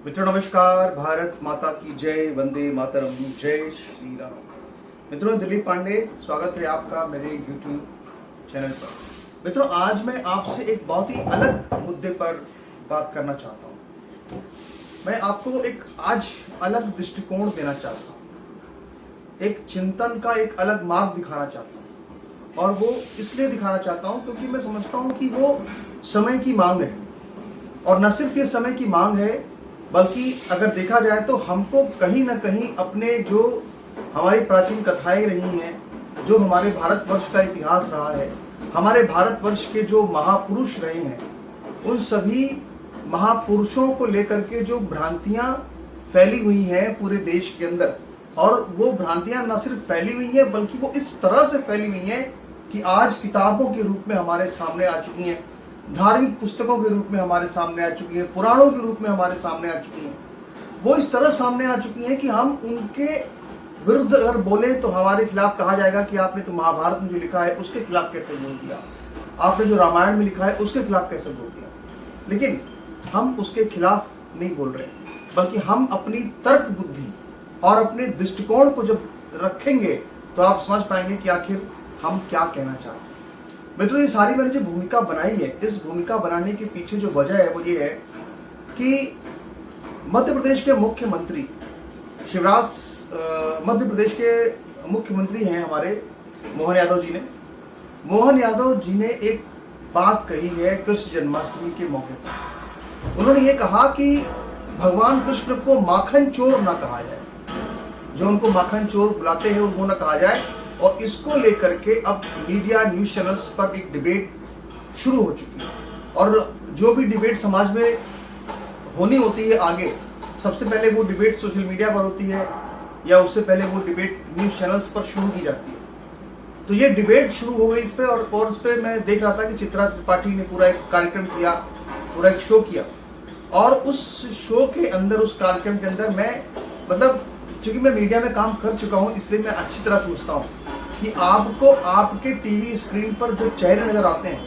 मित्रों नमस्कार। भारत माता की जय, वंदे मातरम, जय श्री राम। मित्रों दिलीप पांडे, स्वागत है आपका मेरे YouTube चैनल पर। मित्रों आज मैं आपसे एक बहुत ही अलग मुद्दे पर बात करना चाहता हूँ। मैं आपको एक आज अलग दृष्टिकोण देना चाहता हूँ, एक चिंतन का एक अलग मार्ग दिखाना चाहता हूँ। और वो इसलिए दिखाना चाहता हूँ क्योंकि मैं समझता हूँ कि वो समय की मांग है। और न सिर्फ ये समय की मांग है, बल्कि अगर देखा जाए तो हमको कहीं ना कहीं अपने जो हमारी प्राचीन कथाएं रही हैं, जो हमारे भारतवर्ष का इतिहास रहा है, हमारे भारतवर्ष के जो महापुरुष रहे हैं, उन सभी महापुरुषों को लेकर के जो भ्रांतियां फैली हुई हैं पूरे देश के अंदर, और वो भ्रांतियां न सिर्फ फैली हुई हैं बल्कि वो इस तरह से फैली हुई हैं कि आज किताबों के रूप में हमारे सामने आ चुकी हैं, धार्मिक पुस्तकों के रूप में हमारे सामने आ चुकी है, पुराणों के रूप में हमारे सामने आ चुकी हैं। वो इस तरह सामने आ चुकी हैं कि हम उनके विरुद्ध अगर बोले तो हमारे खिलाफ कहा जाएगा कि आपने तो महाभारत में जो लिखा है उसके खिलाफ कैसे बोल दिया, आपने जो रामायण में लिखा है उसके खिलाफ कैसे बोल दिया। लेकिन हम उसके खिलाफ नहीं बोल रहे, बल्कि हम अपनी तर्क बुद्धि और अपने दृष्टिकोण को जब रखेंगे तो आप समझ पाएंगे कि आखिर हम क्या कहना चाहते हैं। मित्रों ये सारी मैंने जो भूमिका बनाई है, इस भूमिका बनाने के पीछे जो वजह है वो ये है कि मध्य प्रदेश के मुख्यमंत्री मध्य प्रदेश के मुख्यमंत्री हैं हमारे मोहन यादव जी ने। मोहन यादव जी ने एक बात कही है कृष्ण जन्माष्टमी के मौके पर। उन्होंने ये कहा कि भगवान कृष्ण को माखन चोर ना कहा जाए, जो उनको माखन चोर बुलाते हैं उनको ना कहा जाए। और इसको लेकर के अब मीडिया न्यूज चैनल्स पर एक डिबेट शुरू हो चुकी है। और जो भी डिबेट समाज में होनी होती है आगे, सबसे पहले वो डिबेट सोशल मीडिया पर होती है या उससे पहले वो डिबेट न्यूज चैनल्स पर शुरू की जाती है। तो ये डिबेट शुरू हो गई इस पर, और उस पर मैं देख रहा था कि चित्रा त्रिपाठी ने पूरा एक कार्यक्रम किया, पूरा एक शो किया। और उस शो के अंदर, उस कार्यक्रम के अंदर मैं चूंकि मैं मीडिया में काम कर चुका हूँ इसलिए मैं अच्छी तरह समझता हूँ कि आपको आपके टीवी स्क्रीन पर जो चेहरे नजर आते हैं,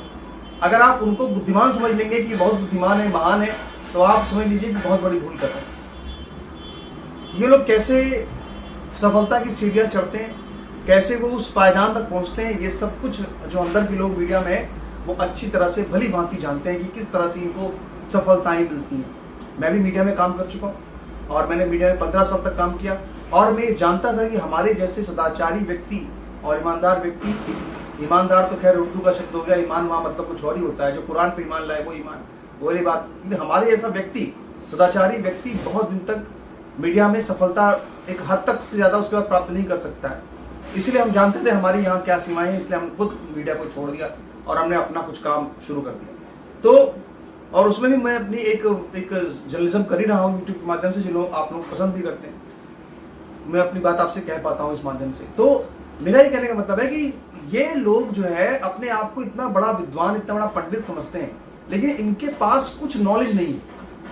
अगर आप उनको बुद्धिमान समझ लेंगे कि बहुत बुद्धिमान है, महान है, तो आप समझ लीजिए कि बहुत बड़ी भूल कर रहे हैं। ये लोग कैसे सफलता की सीढ़ियां चढ़ते हैं, कैसे वो उस पायदान तक पहुंचते हैं, ये सब कुछ जो अंदर के लोग मीडिया में है वो अच्छी तरह से भली भांति जानते हैं कि किस तरह से इनको सफलताएं मिलती हैं। मैं भी मीडिया में काम कर चुका हूँ और मैंने मीडिया में 15 साल तक काम किया, और मैं ये जानता था कि हमारे जैसे सदाचारी व्यक्ति और ईमानदार व्यक्ति, ईमानदार तो खैर उर्दू का शब्द हो गया, ईमान वहाँ मतलब कुछ और ही होता है, जो कुरान पे ईमान लाए वो ईमान, वो वाली बात। हमारे जैसा व्यक्ति, सदाचारी व्यक्ति बहुत दिन तक मीडिया में सफलता एक हद तक से ज़्यादा उसके बाद प्राप्त नहीं कर सकता है। इसलिए हम जानते थे हमारी यहाँ क्या सीमाएं हैं, इसलिए हम खुद मीडिया को छोड़ दिया और हमने अपना कुछ काम शुरू कर दिया। तो और उसमें भी मैं अपनी एक जर्नलिज्म कर ही रहा हूँ यूट्यूब के माध्यम से, जो लोग आप लोग पसंद भी करते हैं। मैं अपनी बात आपसे कह पाता हूँ इस माध्यम से। तो मेरा ये कहने का मतलब है कि ये लोग जो है अपने आप को इतना बड़ा विद्वान, इतना बड़ा पंडित समझते हैं, लेकिन इनके पास कुछ नॉलेज नहीं है,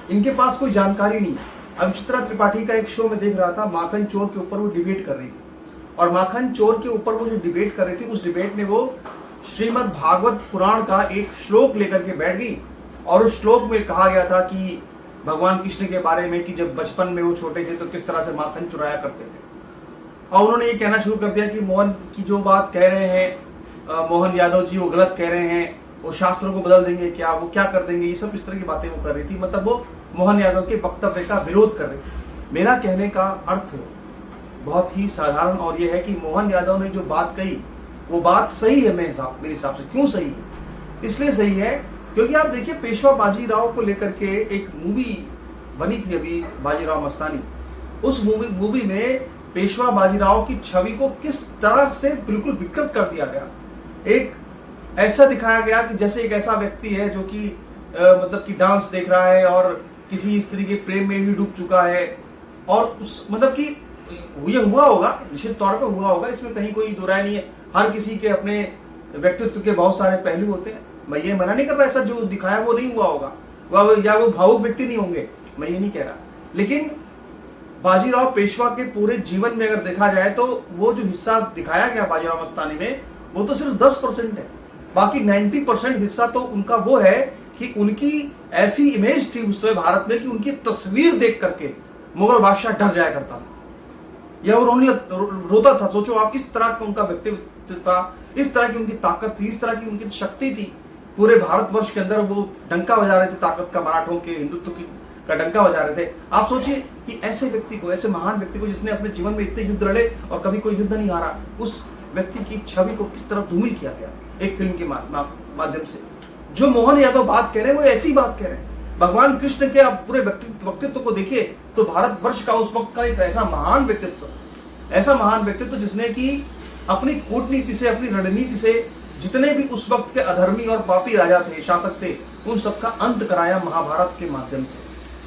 इनके पास कोई जानकारी नहीं है। अब चित्रा त्रिपाठी का एक शो में देख रहा था, माखन चोर के ऊपर वो डिबेट कर रही थी, और माखन चोर के ऊपर वो जो डिबेट कर रही थी, उस डिबेट में वो श्रीमद् भागवत पुराण का एक श्लोक लेकर के बैठ गई। और उस श्लोक में कहा गया था कि भगवान कृष्ण के बारे में कि जब बचपन में वो छोटे थे तो किस तरह से माखन चुराया करते थे। और उन्होंने ये कहना शुरू कर दिया कि मोहन की जो बात कह रहे हैं मोहन यादव जी वो गलत कह रहे हैं, वो शास्त्रों को बदल देंगे क्या, वो क्या कर देंगे, ये सब इस तरह की बातें वो कर रही थी। मतलब वो मोहन यादव के वक्तव्य का विरोध कर रही थी। मेरा कहने का अर्थ बहुत ही साधारण और ये है कि मोहन यादव ने जो बात कही वो बात सही है। मेरे हिसाब से क्यों सही है? इसलिए सही है क्योंकि आप देखिए, पेशवा बाजीराव को लेकर के एक मूवी बनी थी अभी, बाजीराव मस्तानी। उस मूवी में पेशवा बाजीराव की छवि को किस तरह से बिल्कुल विकृत कर दिया गया। एक ऐसा दिखाया गया कि जैसे एक ऐसा व्यक्ति है जो कि कि डांस देख रहा है और किसी स्त्री के प्रेम में भी डूब चुका है, और उस कि ये हुआ होगा, निश्चित तौर पर हुआ होगा, इसमें कहीं कोई दो राय नहीं है। हर किसी के अपने व्यक्तित्व के बहुत सारे पहलू होते हैं। मैं ये मना नहीं कर रहा, ऐसा जो दिखाया वो नहीं हुआ होगा, या वो भावुक व्यक्ति नहीं होंगे, मैं ये नहीं कह रहा। लेकिन बाजीराव पेशवा के पूरे जीवन में अगर देखा जाए तो वो जो हिस्सा दिखाया गया बाजीराव मस्तानी में, वो तो सिर्फ 10% है। बाकी 90% हिस्सा तो उनका वो है कि उनकी ऐसी इमेज थी उस समय भारत में कि उनकी तस्वीर देख करके मुगल बादशाह डर जाया करता था या वो रोता था। सोचो आप, इस तरह का उनका व्यक्तित्व था, इस तरह की उनकी ताकत थी, इस तरह की उनकी शक्ति थी। पूरे भारतवर्ष के अंदर वो डंका बजा रहे थे ताकत का, मराठों के हिंदुत्व की का डंका बजा रहे थे। आप सोचिए कि ऐसे व्यक्ति को, ऐसे महान व्यक्ति को, जिसने अपने जीवन में इतने युद्ध लड़े और कभी कोई युद्ध नहीं हारा, उस व्यक्ति की छवि को किस तरह धूमिल किया गया एक फिल्म के माध्यम से। जो मोहन यादव बात कह रहे हैं वो ऐसी बात कह रहे हैं। भगवान कृष्ण के आप पूरे व्यक्तित्व को देखिए तो भारतवर्ष का उस वक्त का एक ऐसा महान व्यक्तित्व जिसने कि अपनी कूटनीति से, अपनी रणनीति से जितने भी उस वक्त के अधर्मी और पापी राजा थे, शासक थे, उन सबका अंत कराया महाभारत के माध्यम से।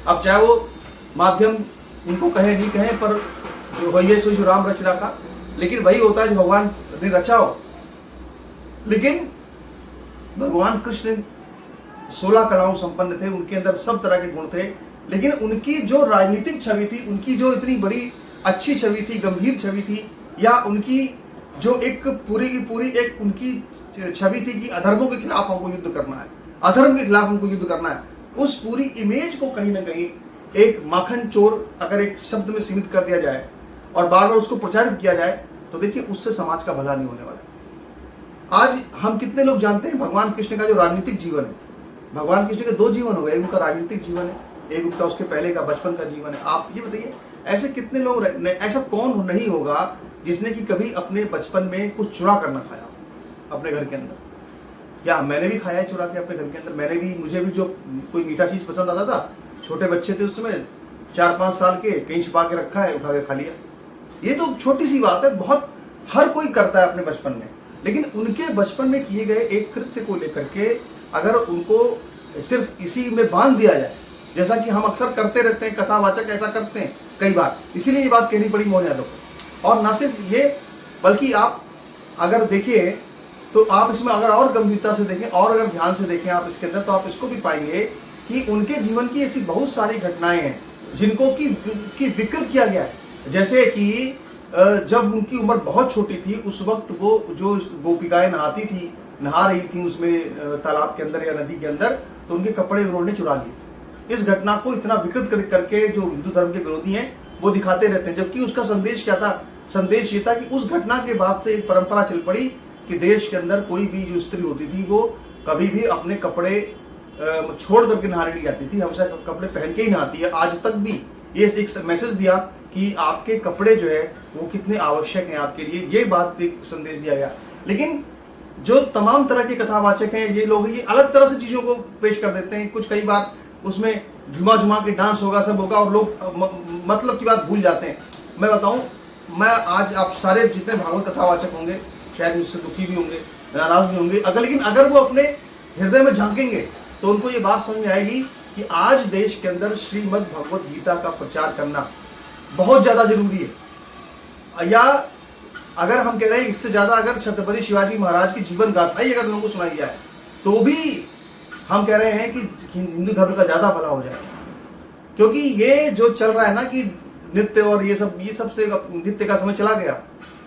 अब चाहे वो माध्यम उनको कहे नहीं कहे, पर जो हो ये सो जो राम रच रखा, लेकिन वही होता है जो भगवान ने रचा हो। लेकिन भगवान कृष्ण 16 कलाओं संपन्न थे, उनके अंदर सब तरह के गुण थे, लेकिन उनकी जो राजनीतिक छवि थी, उनकी जो इतनी बड़ी अच्छी छवि थी, गंभीर छवि थी, या उनकी जो एक पूरी की पूरी एक उनकी छवि थी कि अधर्मों के खिलाफ हमको युद्ध करना है, अधर्म के खिलाफ हमको युद्ध करना है, उस पूरी इमेज को कहीं ना कहीं एक माखन चोर अगर एक शब्द में सीमित कर दिया जाए और बार बार उसको प्रचारित किया जाए तो देखिए उससे समाज का भला नहीं होने वाला। आज हम कितने लोग जानते हैं भगवान कृष्ण का जो राजनीतिक जीवन है, भगवान कृष्ण के 2 जीवन हो गए, एक उनका राजनीतिक जीवन है, एक उनका उसके पहले का बचपन का जीवन है। आप ये बताइए ऐसे कितने लोग, ऐसा कौन नहीं होगा जिसने कि कभी अपने बचपन में कुछ चुरा कर ना खाया अपने घर के अंदर। या मैंने भी खाया है चुरा के अपने घर के अंदर। मुझे भी जो कोई मीठा चीज पसंद आता था, छोटे बच्चे थे उस समय 4-5 साल के, कहीं छुपा के रखा है, उठा के खा लिया। ये तो छोटी सी बात है, बहुत हर कोई करता है अपने बचपन में। लेकिन उनके बचपन में किए गए एक कृत्य को लेकर के अगर उनको सिर्फ इसी में बांध दिया जाए, जैसा कि हम अक्सर करते रहते हैं, कथावाचक ऐसा करते हैं कई बार, इसीलिए ये बात कहनी पड़ी मोहन यादव को। और ना सिर्फ ये, बल्कि आप अगर देखिए तो आप इसमें अगर और गंभीरता से देखें और अगर ध्यान से देखें आप इसके अंदर, तो आप इसको भी पाएंगे कि उनके जीवन की ऐसी बहुत सारी घटनाएं हैं जिनको की विकृत किया गया है। जैसे कि जब उनकी उम्र बहुत छोटी थी, उस वक्त वो जो गोपिकाएं नहा रही थी उसमें तालाब के अंदर या नदी के अंदर, तो उनके कपड़े उन्होंने चुरा लिए थे। इस घटना को इतना विकृत करके जो हिंदू धर्म के विरोधी हैं वो दिखाते रहते हैं, जबकि उसका संदेश क्या था? संदेश ये था कि उस घटना के बाद से एक परंपरा चल पड़ी कि देश के अंदर कोई भी जो स्त्री होती थी वो कभी भी अपने कपड़े छोड़ करके नहाने नहीं जाती थी, हमेशा कपड़े पहन के ही नहाती है। आज तक भी ये एक मैसेज दिया कि आपके कपड़े जो है वो कितने आवश्यक हैं आपके लिए, ये बात एक संदेश दिया गया। लेकिन जो तमाम तरह के कथावाचक हैं ये लोग ये अलग तरह से चीजों को पेश कर देते हैं। कुछ कई बार उसमें झुमा के डांस होगा, सब होगा, और लोग मतलब की बात भूल जाते हैं। मैं बताऊं, मैं आज आप सारे जितने भागवत कथावाचक होंगे शायद मुझसे दुखी भी होंगे, नाराज भी होंगे, लेकिन अगर वो अपने हृदय में झांकेंगे तो उनको ये बात समझ में आएगी कि आज देश के अंदर श्रीमद् भगवत गीता का प्रचार करना बहुत ज्यादा जरूरी है। या अगर हम कह रहे हैं इससे ज्यादा अगर छत्रपति शिवाजी महाराज की जीवन गाथा ही अगर लोगों को सुनाई जाए तो भी हम कह रहे हैं कि हिंदू धर्म का ज्यादा भला हो जाएगा। क्योंकि ये जो चल रहा है ना कि नृत्य और ये सब से नृत्य का समय चला गया,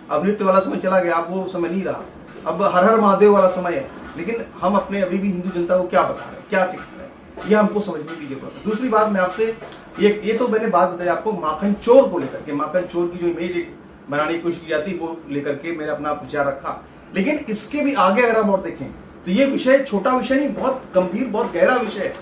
अब नृत्य वाला समय चला गया, अब वो समय नहीं रहा, अब हर हर महादेव वाला समय है। लेकिन हम अपने अभी भी हिंदू जनता को क्या बता रहे हैं, क्या सिखा रहे हैं, ये हमको समझने की जरूरत है। दूसरी बात मैं आपसे ये तो मैंने बात बताई आपको माखन चोर को लेकर के, माखन चोर की जो इमेज बनाने की कोशिश की जाती वो लेकर के मैंने अपना विचार रखा। लेकिन इसके भी आगे अगर हम और देखें तो ये विषय छोटा विषय नहीं, बहुत गंभीर, बहुत गहरा विषय है।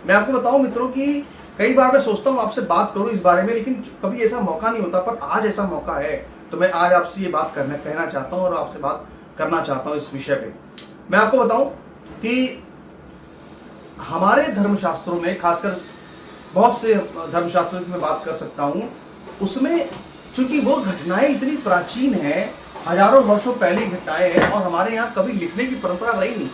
मैं आपको बताऊं मित्रों कि कई बार मैं सोचता हूं आपसे बात करूं इस बारे में, लेकिन कभी ऐसा मौका नहीं होता, पर आज ऐसा मौका है तो मैं आज आपसे ये बात कहना चाहता हूं और आपसे बात करना चाहता हूं इस विषय पे। मैं आपको बताऊं कि हमारे धर्मशास्त्रों में, खासकर बहुत से धर्मशास्त्रों की मैं बात कर सकता हूं, उसमें चूंकि वो घटनाएं इतनी प्राचीन हैं, हजारों वर्षों पहले घटनाएं हैं, और हमारे यहाँ कभी लिखने की परंपरा रही नहीं।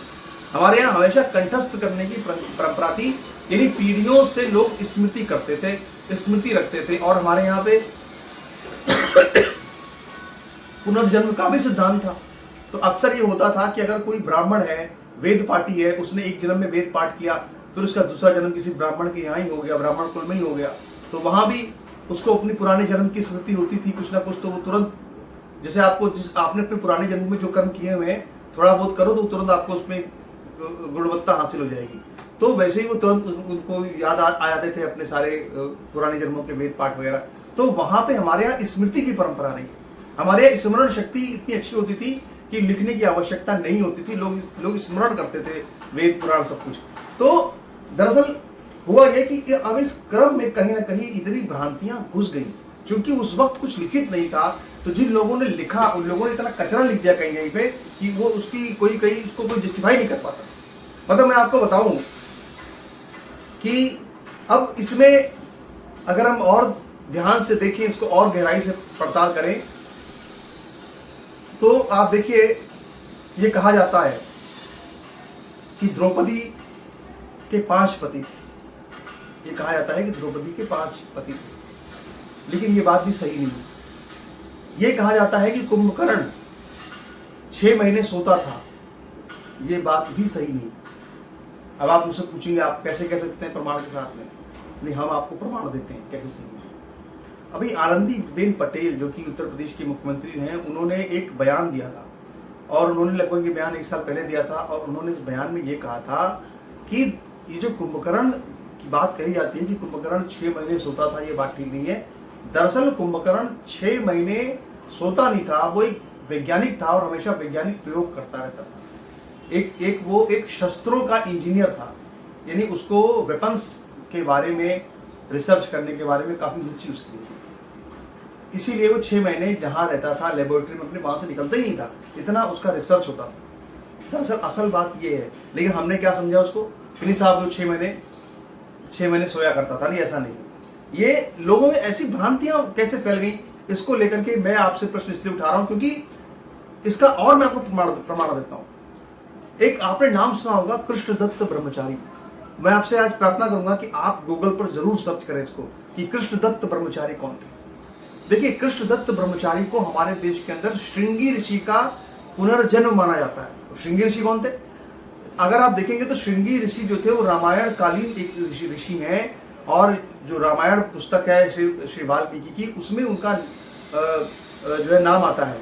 हमारे यहाँ हमेशा कंठस्थ करने की परंपरा थी, यानी पीढ़ियों से लोग स्मृति करते थे, स्मृति रखते थे। और हमारे यहाँ पे पुनर्जन्म का भी सिद्धांत था। तो अक्सर ये होता था कि अगर कोई ब्राह्मण है, वेद पाठी है, उसने एक जन्म में वेद पाठ किया, फिर उसका दूसरा जन्म किसी ब्राह्मण के यहाँ ही हो गया, ब्राह्मण कुल में ही हो गया, तो वहां भी उसको अपनी पुराने जन्म की स्मृति होती थी कुछ ना कुछ। तो वो तुरंत, जैसे आपने अपने पुराने जन्म में जो कर्म किए हुए हैं थोड़ा बहुत करो तो तुरंत आपको उसमें गुणवत्ता हासिल हो जाएगी। तो वैसे ही वो तुरंत उनको याद आ जाते थे अपने सारे पुराने जन्मों के वेद पाठ वगैरह। तो वहां पे हमारे यहाँ स्मृति की परंपरा रही है। हमारे यहाँ स्मरण शक्ति इतनी अच्छी होती थी कि लिखने की आवश्यकता नहीं होती थी, लोग स्मरण करते थे वेद पुराण सब कुछ। तो दरअसल हुआ यह कि अब इस क्रम में कहीं ना कहीं इतनी भ्रांतियां घुस गई, क्योंकि उस वक्त कुछ लिखित नहीं था। तो जिन लोगों ने लिखा उन लोगों ने इतना कचरा लिख दिया कहीं कहीं पे कि वो उसकी कोई उसको कोई जस्टिफाई नहीं कर पाता। मतलब मैं आपको बताऊं कि अब इसमें अगर हम और ध्यान से देखें, इसको और गहराई से पड़ताल करें, तो आप देखिए ये कहा जाता है कि द्रौपदी के 5 पति थे। ये कहा जाता है कि द्रौपदी के 5 पति थे, लेकिन ये बात भी सही नहीं है। ये कहा जाता है कि कुंभकर्ण 6 महीने सोता था, ये बात भी सही नहीं। अब आप मुझसे पूछेंगे आप कैसे कह सकते हैं प्रमाण के साथ में? नहीं, हम आपको प्रमाण देते हैं कैसे सही नहीं। अभी आनंदीबेन पटेल जो कि उत्तर प्रदेश की मुख्यमंत्री हैं, उन्होंने एक बयान दिया था, और उन्होंने लगभग ये बयान 1 साल पहले दिया था, और उन्होंने इस बयान में ये कहा था कि ये जो कुंभकर्ण की बात कही जाती है कि कुंभकर्ण 6 महीने सोता था, ये बात ठीक नहीं है। दरअसल कुंभकर्ण 6 महीने सोता नहीं था, वो एक वैज्ञानिक था और हमेशा वैज्ञानिक प्रयोग करता रहता था। वो एक शस्त्रों का इंजीनियर था, यानी उसको वेपन्स के बारे में रिसर्च करने के बारे में काफी रुचि उसकी थी। इसीलिए वो 6 महीने जहां रहता था लेबोरेटरी में अपने, वहां से निकलता ही नहीं था, इतना उसका रिसर्च होता था। दरअसल असल बात ये है, लेकिन हमने क्या समझा उसको कि नहीं साहब वो 6 महीने सोया करता था। नहीं, ऐसा नहीं। ये लोगों में ऐसी भ्रांतियां कैसे फैल गई, इसको लेकर के मैं आपसे प्रश्न इसलिए उठा रहा हूं क्योंकि इसका और मैं आपको प्रमाण देता हूं। एक आपने नाम सुना होगा कृष्णदत्त ब्रह्मचारी। मैं आपसे आज प्रार्थना करूंगा कि आप गूगल पर जरूर सर्च करें इसको कि कृष्णदत्त ब्रह्मचारी कौन थे। देखिए, कृष्णदत्त ब्रह्मचारी को हमारे देश के अंदर श्रृंगी ऋषि का पुनर्जन्म माना जाता है। श्रृंगी ऋषि कौन थे? अगर आप देखेंगे तो श्रृंगी ऋषि जो थे वो रामायण कालीन एक ऋषि हैं, और जो रामायण पुस्तक है श्री वाल्मीकि की, उसमें उनका जो है नाम आता है।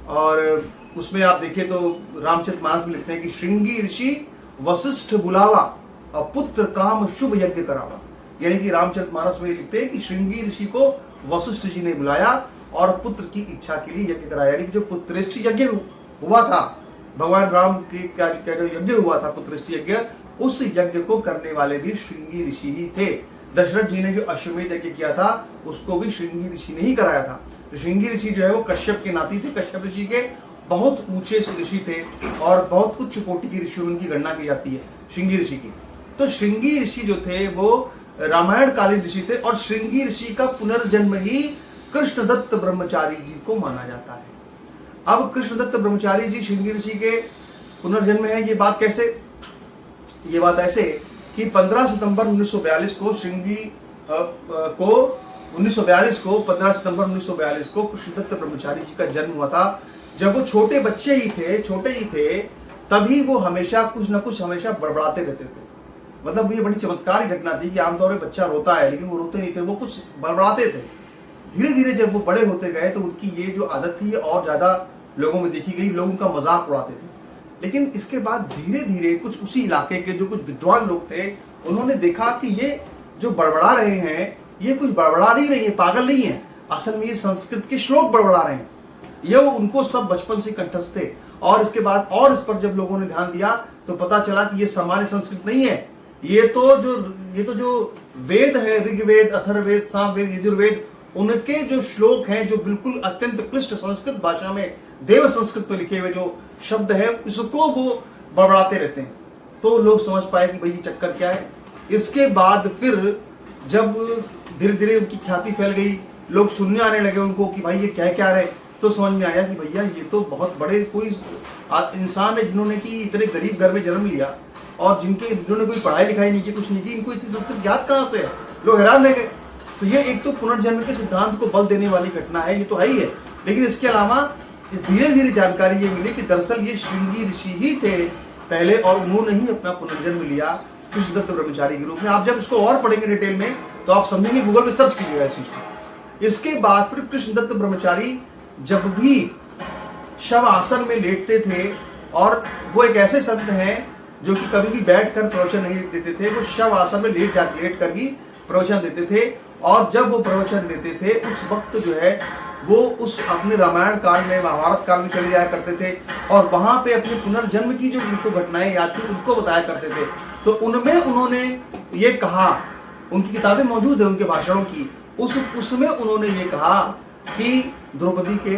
और उसमें आप देखें तो रामचरितमानस में लिखते हैं कि श्रृंगी ऋषि वशिष्ठ बुलावा और पुत्र काम शुभ यज्ञ करावा। यानी कि रामचरितमानस में लिखते हैं कि श्रृंगी ऋषि को वशिष्ठ जी ने बुलाया और पुत्र की इच्छा के लिए यज्ञ कराया। यानी कि जो पुत्रेष्टि यज्ञ हुआ था, भगवान राम का जो यज्ञ हुआ था पुत्रेष्टि यज्ञ, उस यज्ञ को करने वाले भी श्रृंगी ऋषि ही थे। दशरथ जी ने जो अश्वमेध यज्ञ किया था उसको भी श्रृंगी ऋषि ने ही कराया था। तो श्रृंगी ऋषि जो है वो कश्यप के नाती थे। कश्यप ऋषि के बहुत ऊंचे ऋषि थे और बहुत उच्च कोटि की ऋषि उनकी गणना की जाती है श्रृंगी ऋषि की। तो श्रृंगी ऋषि जो थे वो रामायण कालीन ऋषि थे, और श्रृंगी ऋषि का पुनर्जन्म ही कृष्णदत्त ब्रह्मचारी जी को माना जाता है। अब कृष्णदत्त ब्रह्मचारी जी श्रृंगी ऋषि के पुनर्जन्म है। ये बात कैसे? ये बात ऐसे कि 15 सितंबर 1942 को श्रृंगी को 15 सितंबर 1942 को कृष्णदत्त ब्रह्मचारी जी का जन्म हुआ था। जब वो छोटे ही थे, तभी वो हमेशा कुछ न कुछ हमेशा बड़बड़ाते रहते थे। मतलब ये बड़ी चमत्कार की घटना थी कि आमतौर पर बच्चा रोता है, लेकिन वो रोते नहीं थे, वो कुछ बड़बड़ाते थे। धीरे धीरे जब वो बड़े होते गए तो उनकी ये जो आदत थी और ज्यादा लोगों में देखी गई, लोग उनका मजाक उड़ाते थे। लेकिन इसके बाद धीरे धीरे कुछ उसी इलाके के जो कुछ विद्वान लोग थे, उन्होंने देखा कि ये जो बड़बड़ा रहे हैं, ये कुछ बड़बड़ा नहीं रही है, पागल नहीं है, असल में ये संस्कृत के श्लोक बड़बड़ा रहे हैं। ये वो उनको सब बचपन से कंठस्थ थे। और इसके बाद और इस पर जब लोगों ने ध्यान दिया तो पता चला कि ये सामान्य संस्कृत नहीं है, ये तो जो वेद है, ऋग्वेद, अथर्ववेद, सामवेद, यजुर्वेद, उनके जो श्लोक हैं, जो बिल्कुल अत्यंत क्लिष्ट संस्कृत भाषा में देव संस्कृत में लिखे हुए जो शब्द है, इसको वो बड़बड़ाते रहते हैं। तो लोग समझ पाए कि भाई ये चक्कर क्या है। इसके बाद फिर जब धीरे धीरे उनकी ख्याति फैल गई, लोग सुनने आने लगे उनको कि भाई ये क्या रहे, तो समझ में आया कि भैया ये तो बहुत बड़े कोई इंसान है जिन्होंने कि इतने गरीब घर में जन्म लिया और जिन्होंने कोई पढ़ाई लिखाई नहीं की, कुछ नहीं की, इनको इतनी संस्कृत याद कहाँ से है। लोग हैरान रह गए। तो ये एक तो पुनर्जन्म के सिद्धांत को बल देने वाली घटना है, ये तो है ही है। लेकिन इसके अलावा धीरे धीरे जानकारी ये मिली कि दरअसल ये श्रृंगी ऋषि ही थे पहले, और उन्होंने ही अपना पुनर्जन्म लिया कृष्णदत्त ब्रह्मचारी के रूप में। आप जब इसको और पढ़ेंगे डिटेल में तो आप समझेंगे, गूगल में सर्च कीजिएगा इस चीज को। इसके बाद फिर कृष्णदत्त ब्रह्मचारी जब भी शव आसन में लेटते थे, और वो एक ऐसे संत हैं जो कि कभी भी बैठ कर प्रवचन नहीं देते थे, वो शव आसन में लेट कर ही प्रवचन देते थे। और जब वो प्रवचन देते थे उस वक्त जो है वो उस अपने रामायण काल में, महाभारत काल में चले जाया करते थे और वहां पे अपने पुनर्जन्म की जो उनको घटनाएं याद थी उनको बताया करते थे। तो उनमें उन्होंने ये कहा, उनकी किताबें मौजूद है उनके भाषणों की, उसमें उन्होंने ये कहा कि द्रौपदी के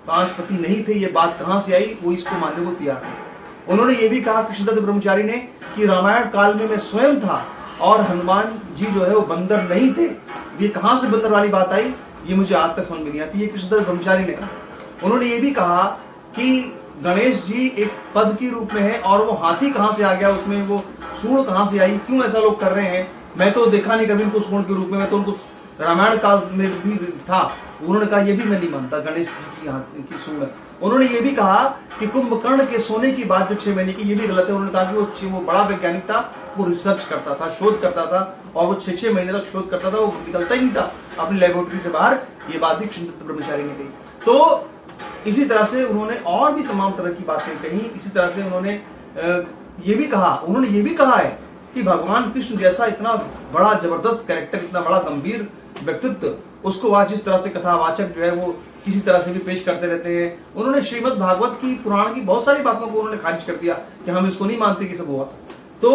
5 पति नहीं थे। ये बात कहां से आई, वो इसको मानने को तैयार है। उन्होंने ये भी कहा कृष्णदत्त ब्रह्मचारी ने कि रामायण काल में मैं स्वयं था और हनुमान जी जो है वो बंदर नहीं थे। ये कहां से बंदर वाली बात आई, ये मुझे आज तक समझ में नहीं आती। ये कृष्णदत्त ब्रह्मचारी ने कहा। उन्होंने ये भी कहा कि गणेश जी एक पद के रूप में है और वो हाथी कहां से आ गया, उसमें वो सूंड कहां से आई, क्यों ऐसा लोग कर रहे हैं, मैं तो देखा नहीं कभी उनको सूंड के रूप में, मैं तो उनको रामायण काल में भी था। उन्होंने कहा ये भी मैं नहीं मानता गणेश जी की सूंड है। उन्होंने ये भी कहा कि कुंभकर्ण के सोने की बात जो 6 महीने की, ये भी गलत है। उन्होंने कहा कि वो बड़ा वैज्ञानिक था, वो रिसर्च करता था, शोध करता था और वो 6 महीने तक शोध करता था, वो निकलता ही नहीं था अपनी लेबोरेटरी से बाहर। ये बात भी कृष्णदत्त ब्रह्मचारी ने कही। तो इसी तरह से उन्होंने और भी तमाम तरह की बातें कही। इसी तरह से उन्होंने ये भी कहा है कि भगवान कृष्ण जैसा इतना बड़ा जबरदस्त कैरेक्टर, इतना बड़ा गंभीर व्यक्तित्व, उसको आज जिस तरह से कथावाचक जो है वो किसी तरह से भी पेश करते रहते हैं। उन्होंने श्रीमद् भागवत की, पुराण की बहुत सारी बातों को उन्होंने खारिज कर दिया कि हम इसको नहीं मानते कि सब हुआ। तो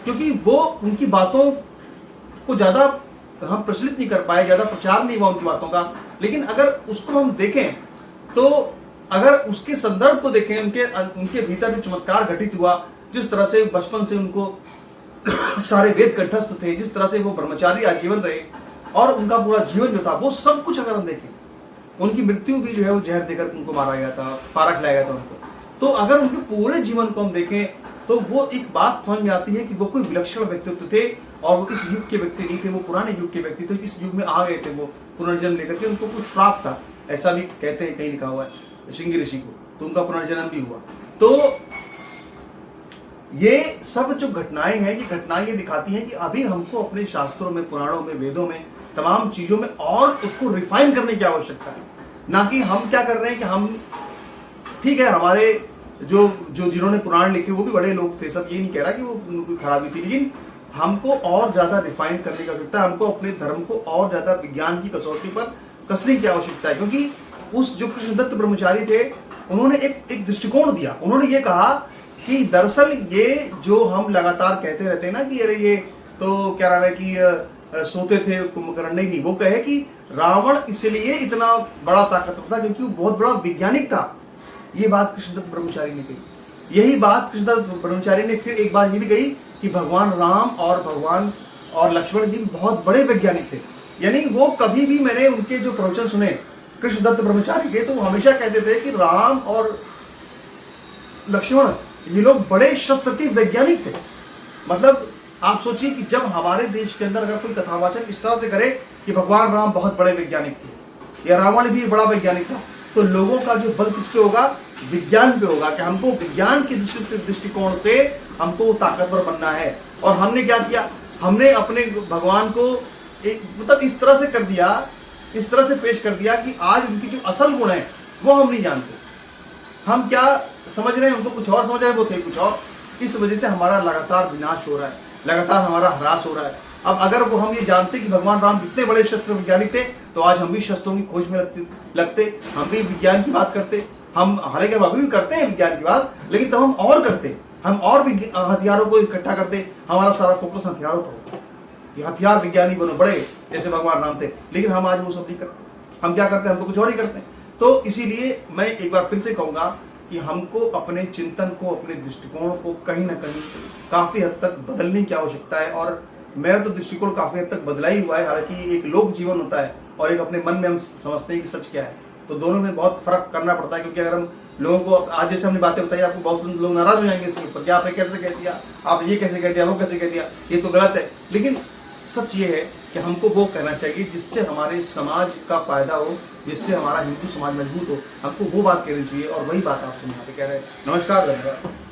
क्योंकि वो उनकी बातों को ज्यादा हम प्रचलित नहीं कर पाए, ज्यादा प्रचार नहीं हुआ उनकी बातों का। लेकिन अगर उसको हम देखें तो अगर उसके संदर्भ को देखें, उनके भीतर भी चमत्कार घटित हुआ, जिस तरह से बचपन से उनको सारे वेद कंठस्थ थे, जिस तरह से वो ब्रह्मचारी आजीवन रहे और उनका पूरा जीवन जो था वो सब कुछ अगर हम देखें, उनकी मृत्यु भी जो है वो जहर देकर उनको मारा गया था, पारा खिलाया गया था उनको। तो अगर उनके पूरे जीवन को हम देखें तो वो एक बात समझ में आती है कि वो कोई विलक्षण व्यक्तित्व थे और वो इस युग के व्यक्ति नहीं थे, वो पुराने युग के व्यक्ति थे। इस युग में आ गए थे वो पुनर्जन्म लेकर के, उनको कुछ श्राप था, ऐसा भी कहते हैं, कहीं लिखा हुआ है श्रृंगी ऋषि को, तो उनका पुनर्जन्म भी हुआ। तो ये सब जो घटनाएं हैं, ये घटनाएं ये दिखाती हैं कि अभी हमको अपने शास्त्रों में, पुराणों में, वेदों में, तमाम चीजों में और उसको रिफाइन करने की आवश्यकता है। ना कि हम क्या कर रहे हैं कि हम, ठीक है हमारे जो जिन्होंने पुराण लिखे वो भी बड़े लोग थे, सब ये नहीं कह रहा कि वो कोई खराबी थी, लेकिन हमको और ज्यादा रिफाइन करने की आवश्यकता है। हमको अपने धर्म को और ज्यादा विज्ञान की कसौटी पर कसने की आवश्यकता है। क्योंकि उस जो कृष्णदत्त ब्रह्मचारी थे, उन्होंने एक दृष्टिकोण दिया। उन्होंने ये कहा कि दरअसल ये जो हम लगातार कहते रहते हैं ना कि अरे ये तो क्या रहा है कि सोते थे कुंभकर्ण, नहीं, वो कहे कि रावण इसलिए इतना बड़ा ताकतवर था क्योंकि वो बहुत बड़ा वैज्ञानिक था। ये बात कृष्णदत्त ब्रह्मचारी ने कही। यही बात कृष्णदत्त ब्रह्मचारी ने फिर एक बात ये भी कही कि भगवान राम और लक्ष्मण जी बहुत बड़े वैज्ञानिक थे। यानी वो कभी भी, मैंने उनके जो प्रवचन सुने कृष्णदत्त ब्रह्मचारी के, तो वो हमेशा कहते थे कि राम और लक्ष्मण ये लोग बड़े शस्त्र के वैज्ञानिक थे। मतलब आप सोचिए कि जब हमारे देश के अंदर अगर कोई कथावाचक इस तरह से करे कि भगवान राम बहुत बड़े वैज्ञानिक थे या रावण भी बड़ा वैज्ञानिक था, तो लोगों का जो बल किस पे होगा, विज्ञान पे होगा कि हमको विज्ञान के दृष्टिकोण से हमको ताकतवर बनना है। और हमने क्या किया, हमने अपने भगवान को एक मतलब इस तरह से कर दिया, इस तरह से पेश कर दिया कि आज उनकी जो असल गुण है वो हम नहीं जानते। हम क्या समझ रहे हैं, उनको कुछ और समझ रहे हैं, वो थे कुछ और। इस वजह से हमारा लगातार विनाश हो रहा है, लगातार हमारा ह्रास हो रहा है। अब अगर वो हम ये जानते कि भगवान राम कितने बड़े शस्त्र वैज्ञानिक थे, तो आज हम भी शस्त्रों की खोज में लगते, हम भी विज्ञान की बात करते। हम हालांकि हम अभी भी करते हैं विज्ञान की बात, लेकिन तब हम और करते, हम और भी हथियारों को इकट्ठा करते। हमारा सारा फोकस हथियारों पर होता कि हथियार विज्ञानी बनो बड़े, जैसे भगवान राम थे। लेकिन हम आज वो सब नहीं करते। हम क्या करते हैं, हम तो कुछ और ही करते हैं। तो इसीलिए मैं एक बार फिर से कहूँगा कि हमको अपने चिंतन को, अपने दृष्टिकोण को कहीं ना कहीं काफ़ी हद तक बदलने की आवश्यकता है। और मेरा तो दृष्टिकोण काफ़ी हद तक बदला ही हुआ है। हालांकि एक लोक जीवन होता है और एक अपने मन में हम समझते हैं कि सच क्या है, तो दोनों में बहुत फर्क करना पड़ता है। क्योंकि अगर हम लोगों को आज जैसे हमने बातें बताई, आपको बहुत लोग नाराज हो जाएंगे इसके ऊपर कि आपने कैसे कह दिया, आप ये कैसे कह दिया, वो कैसे कह दिया, ये तो गलत है। लेकिन सच ये है कि हमको वो कहना चाहिए जिससे हमारे समाज का फायदा हो, जिससे हमारा हिंदू समाज मजबूत हो। हमको वो बात कहनी चाहिए और वही बात आपसे यहाँ पे कह रहे हैं। नमस्कार, धन्यवाद।